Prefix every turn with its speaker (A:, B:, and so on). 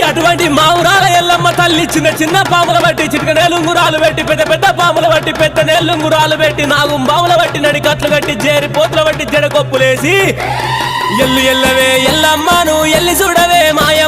A: అటువంటి మావురాల ఎల్లమ్మ తల్లి చిన్న చిన్న పాముల బట్టి చిటిక నేలుంగురాలు పెట్టి పెద్ద పెద్ద పాముల బట్టి పెద్ద నేలుంగురాలు పెట్టి నాగు బావుల బట్టి నడికట్లు కట్టి జేరి పోతుల బట్టి జడకొప్పులేసి ఎల్లు ఎల్లవే ఎల్లమ్మను ఎల్లి చూడవే మాయ